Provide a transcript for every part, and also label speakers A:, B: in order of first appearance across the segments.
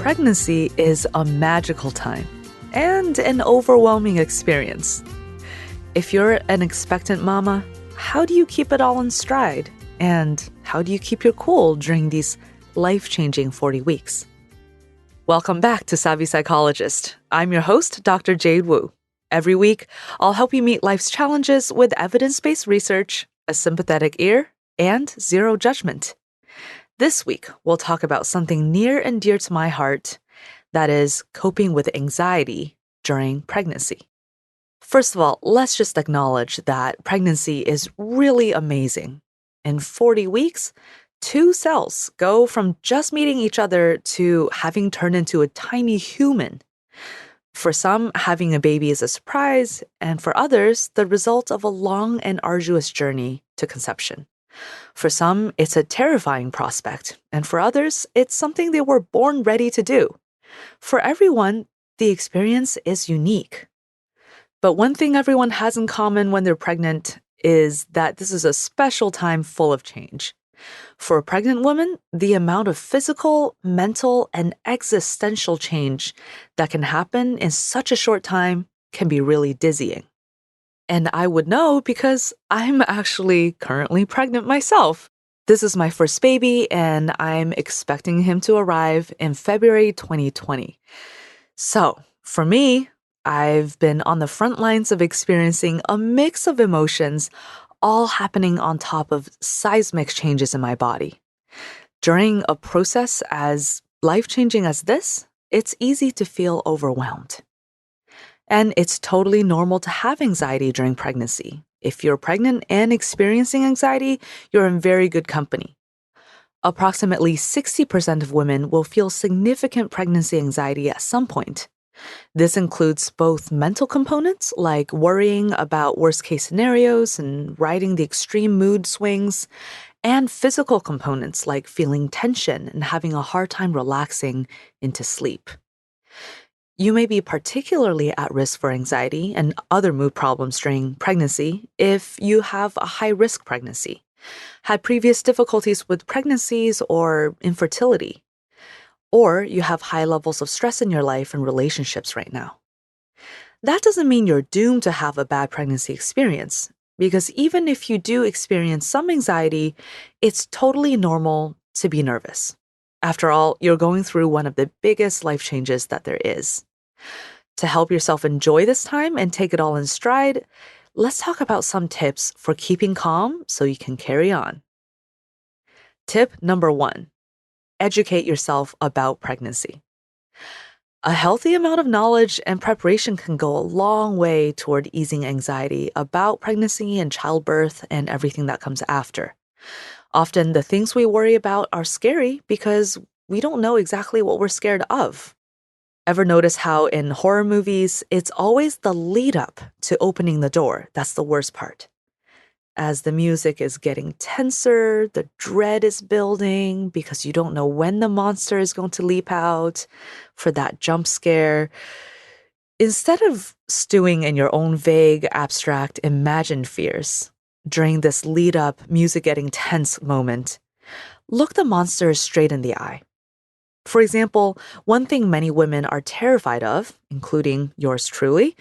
A: Pregnancy is a magical time and an overwhelming experience. If you're an expectant mama, how do you keep it all in stride? And how do you keep your cool during these life-changing 40 weeks? Welcome back to Savvy Psychologist. I'm your host, Dr. Jade Wu. Every week, I'll help you meet life's challenges with evidence-based research, a sympathetic ear, and zero judgment. This week, we'll talk about something near and dear to my heart, that is coping with anxiety during pregnancy. First of all, let's just acknowledge that pregnancy is really amazing. In 40 weeks, 2 cells go from just meeting each other to having turned into a tiny human. For some, having a baby is a surprise, and for others, the result of a long and arduous journey to conception. For some, it's a terrifying prospect, and for others, it's something they were born ready to do. For everyone, the experience is unique. But one thing everyone has in common when they're pregnant is that this is a special time full of change. For a pregnant woman, the amount of physical, mental, and existential change that can happen in such a short time can be really dizzying. And I would know because I'm actually currently pregnant myself. This is my first baby, and I'm expecting him to arrive in February 2020. So, for me, I've been on the front lines of experiencing a mix of emotions, all happening on top of seismic changes in my body. During a process as life-changing as this, it's easy to feel overwhelmed. And it's totally normal to have anxiety during pregnancy. If you're pregnant and experiencing anxiety, you're in very good company. Approximately 60% of women will feel significant pregnancy anxiety at some point. This includes both mental components, like worrying about worst-case scenarios and riding the extreme mood swings, and physical components, like feeling tension and having a hard time relaxing into sleep. You may be particularly at risk for anxiety and other mood problems during pregnancy if you have a high-risk pregnancy, had previous difficulties with pregnancies or infertility, or you have high levels of stress in your life and relationships right now. That doesn't mean you're doomed to have a bad pregnancy experience, because even if you do experience some anxiety, it's totally normal to be nervous. After all, you're going through one of the biggest life changes that there is. To help yourself enjoy this time and take it all in stride, let's talk about some tips for keeping calm so you can carry on. Tip number 1, educate yourself about pregnancy. A healthy amount of knowledge and preparation can go a long way toward easing anxiety about pregnancy and childbirth and everything that comes after. Often, the things we worry about are scary because we don't know exactly what we're scared of. Ever notice how in horror movies, it's always the lead up to opening the door that's the worst part? As the music is getting tenser, the dread is building because you don't know when the monster is going to leap out for that jump scare. Instead of stewing in your own vague, abstract, imagined fears, during this lead-up, music getting tense moment, look the monster straight in the eye. For example, one thing many women are terrified of, including yours truly,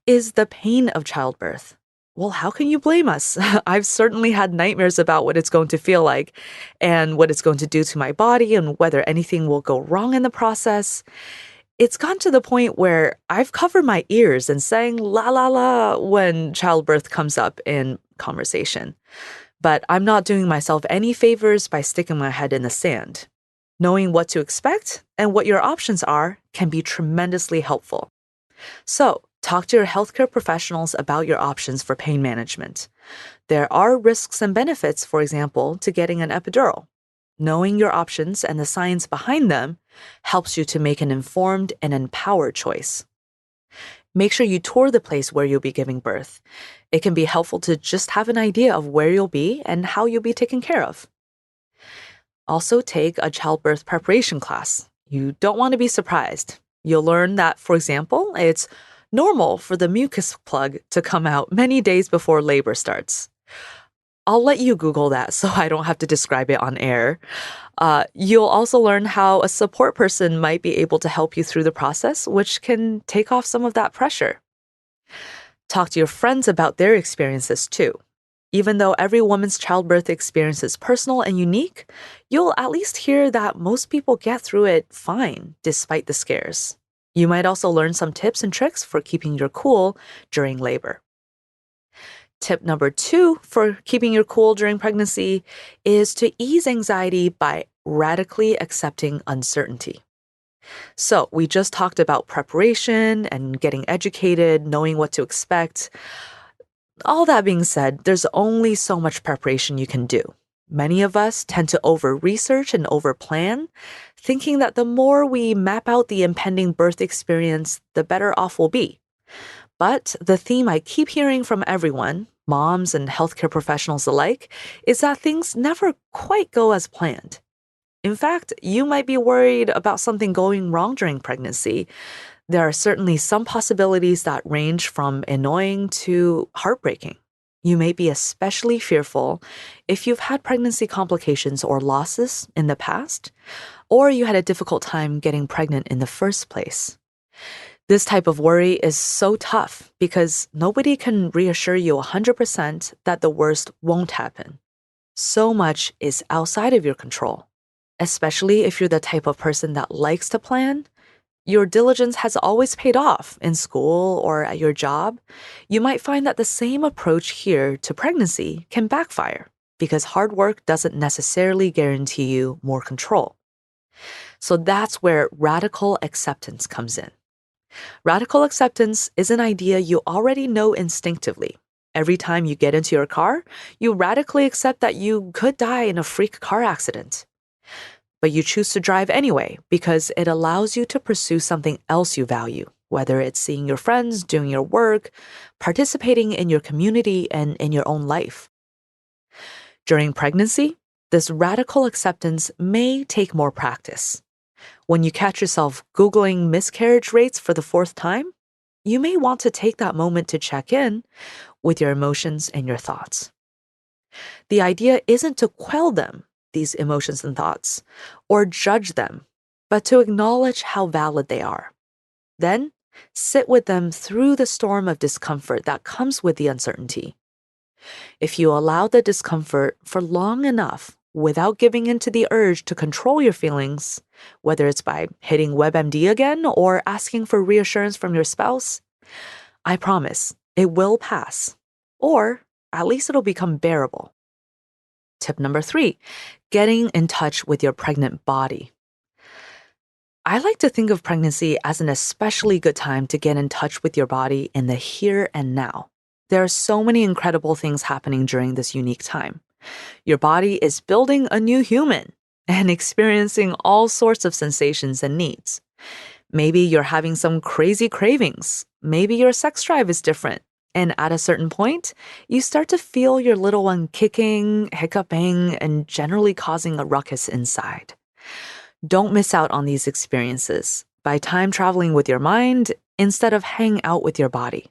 A: is the pain of childbirth. Well, how can you blame us? I've certainly had nightmares about what it's going to feel like and what it's going to do to my body and whether anything will go wrong in the process. It's gotten to the point where I've covered my ears and sang la la la when childbirth comes up in conversation. But I'm not doing myself any favors by sticking my head in the sand. Knowing what to expect and what your options are can be tremendously helpful. So, talk to your healthcare professionals about your options for pain management. There are risks and benefits, for example, to getting an epidural. Knowing your options and the science behind them helps you to make an informed and empowered choice. Make sure you tour the place where you'll be giving birth. It can be helpful to just have an idea of where you'll be and how you'll be taken care of. Also, take a childbirth preparation class. You don't want to be surprised. You'll learn that, for example, it's normal for the mucus plug to come out many days before labor starts. I'll let you Google that so I don't have to describe it on air. You'll also learn how a support person might be able to help you through the process, which can take off some of that pressure. Talk to your friends about their experiences too. Even though every woman's childbirth experience is personal and unique, you'll at least hear that most people get through it fine despite the scares. You might also learn some tips and tricks for keeping your cool during labor. Tip number 2 for keeping your cool during pregnancy is to ease anxiety by radically accepting uncertainty. So, we just talked about preparation and getting educated, knowing what to expect. All that being said, there's only so much preparation you can do. Many of us tend to over research and over plan, thinking that the more we map out the impending birth experience, the better off we'll be. But the theme I keep hearing from everyone, moms and healthcare professionals alike, is that things never quite go as planned. In fact, you might be worried about something going wrong during pregnancy. There are certainly some possibilities that range from annoying to heartbreaking. You may be especially fearful if you've had pregnancy complications or losses in the past, or you had a difficult time getting pregnant in the first place. This type of worry is so tough because nobody can reassure you 100% that the worst won't happen. So much is outside of your control, especially if you're the type of person that likes to plan. Your diligence has always paid off in school or at your job. You might find that the same approach here to pregnancy can backfire because hard work doesn't necessarily guarantee you more control. So that's where radical acceptance comes in. Radical acceptance is an idea you already know instinctively. Every time you get into your car, you radically accept that you could die in a freak car accident. But you choose to drive anyway because it allows you to pursue something else you value, whether it's seeing your friends, doing your work, participating in your community, and in your own life. During pregnancy, this radical acceptance may take more practice. When you catch yourself Googling miscarriage rates for the 4th time, you may want to take that moment to check in with your emotions and your thoughts. The idea isn't to quell them, these emotions and thoughts, or judge them, but to acknowledge how valid they are. Then, sit with them through the storm of discomfort that comes with the uncertainty. If you allow the discomfort for long enough without giving in to the urge to control your feelings, whether it's by hitting WebMD again or asking for reassurance from your spouse, I promise it will pass, or at least it'll become bearable. Tip number 3, getting in touch with your pregnant body. I like to think of pregnancy as an especially good time to get in touch with your body in the here and now. There are so many incredible things happening during this unique time. Your body is building a new human and experiencing all sorts of sensations and needs. Maybe you're having some crazy cravings. Maybe your sex drive is different. And at a certain point, you start to feel your little one kicking, hiccuping, and generally causing a ruckus inside. Don't miss out on these experiences by time traveling with your mind instead of hanging out with your body.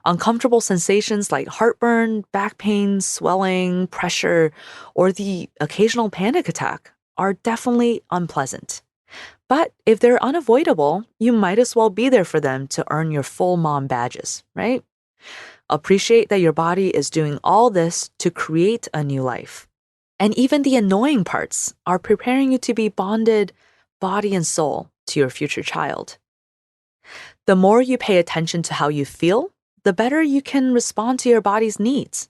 A: Uncomfortable sensations like heartburn, back pain, swelling, pressure, or the occasional panic attack are definitely unpleasant. But if they're unavoidable, you might as well be there for them to earn your full mom badges, right? Appreciate that your body is doing all this to create a new life. And even the annoying parts are preparing you to be bonded, body and soul, to your future child. The more you pay attention to how you feel, the better you can respond to your body's needs.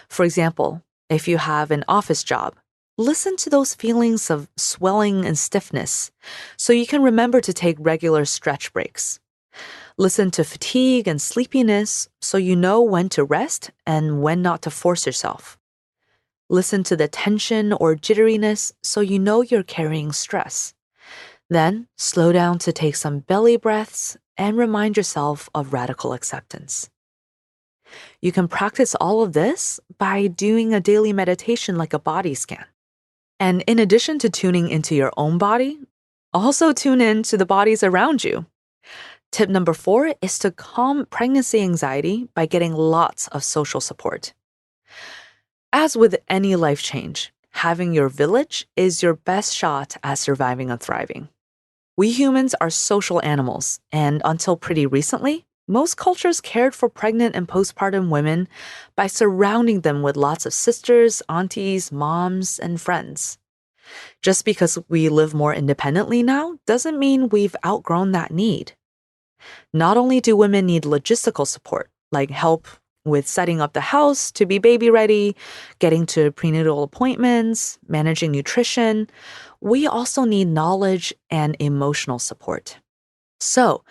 A: For example, if you have an office job, listen to those feelings of swelling and stiffness so you can remember to take regular stretch breaks. Listen to fatigue and sleepiness so you know when to rest and when not to force yourself. Listen to the tension or jitteriness so you know you're carrying stress. Then slow down to take some belly breaths and remind yourself of radical acceptance. You can practice all of this by doing a daily meditation like a body scan. And in addition to tuning into your own body, also tune in to the bodies around you. Tip number 4 is to calm pregnancy anxiety by getting lots of social support. As with any life change, having your village is your best shot at surviving and thriving. We humans are social animals, and until pretty recently, most cultures cared for pregnant and postpartum women by surrounding them with lots of sisters, aunties, moms, and friends. Just because we live more independently now doesn't mean we've outgrown that need. Not only do women need logistical support, like help with setting up the house to be baby ready, getting to prenatal appointments, managing nutrition, we also need knowledge and emotional support. So,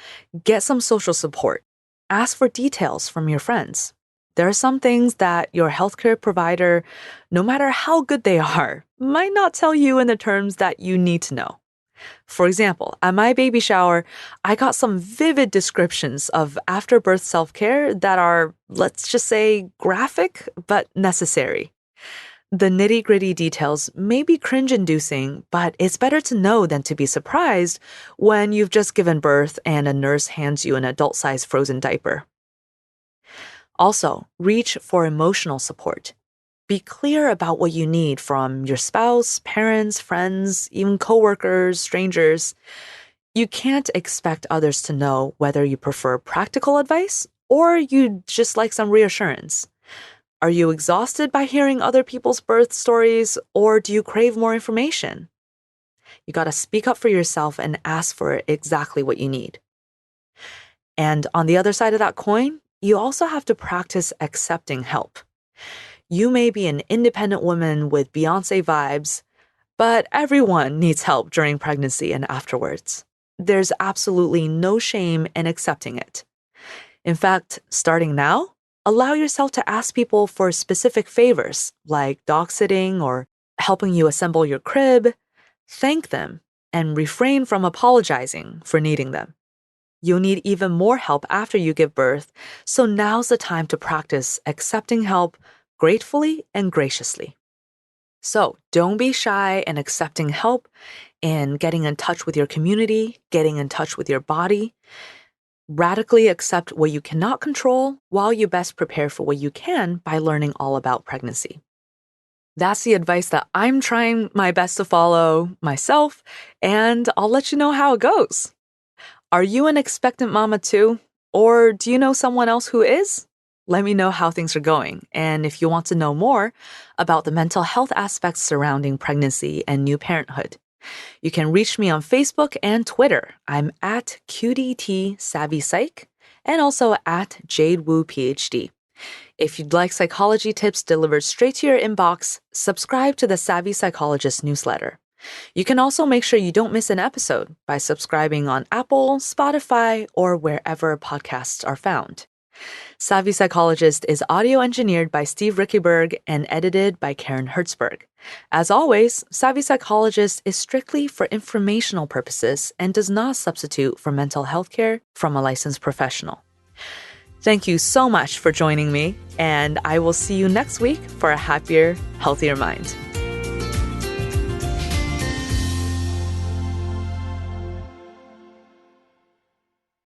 A: get some social support. Ask for details from your friends. There are some things that your healthcare provider, no matter how good they are, might not tell you in the terms that you need to know. For example, at my baby shower, I got some vivid descriptions of after-birth self-care that are, let's just say, graphic but necessary. The nitty-gritty details may be cringe-inducing, but it's better to know than to be surprised when you've just given birth and a nurse hands you an adult-sized frozen diaper. Also, reach for emotional support. Be clear about what you need from your spouse, parents, friends, even coworkers, strangers. You can't expect others to know whether you prefer practical advice or you just like some reassurance. Are you exhausted by hearing other people's birth stories, or do you crave more information? You gotta speak up for yourself and ask for exactly what you need. And on the other side of that coin, you also have to practice accepting help. You may be an independent woman with Beyonce vibes, but everyone needs help during pregnancy and afterwards. There's absolutely no shame in accepting it. In fact, starting now, allow yourself to ask people for specific favors, like dog sitting or helping you assemble your crib. Thank them and refrain from apologizing for needing them. You'll need even more help after you give birth, so now's the time to practice accepting help gratefully and graciously. So don't be shy in accepting help and getting in touch with your community, getting in touch with your body. Radically accept what you cannot control while you best prepare for what you can by learning all about pregnancy. That's the advice that I'm trying my best to follow myself, and I'll let you know how it goes. Are you an expectant mama too? Or do you know someone else who is? Let me know how things are going. And if you want to know more about the mental health aspects surrounding pregnancy and new parenthood, you can reach me on Facebook and Twitter. I'm at QDT Savvy Psych and also at Jade Wu PhD. If you'd like psychology tips delivered straight to your inbox, subscribe to the Savvy Psychologist newsletter. You can also make sure you don't miss an episode by subscribing on Apple, Spotify, or wherever podcasts are found. Savvy Psychologist is audio engineered by Steve Rickeberg and edited by Karen Hertzberg. As always, Savvy Psychologist is strictly for informational purposes and does not substitute for mental health care from a licensed professional. Thank you so much for joining me, and I will see you next week for a happier, healthier mind.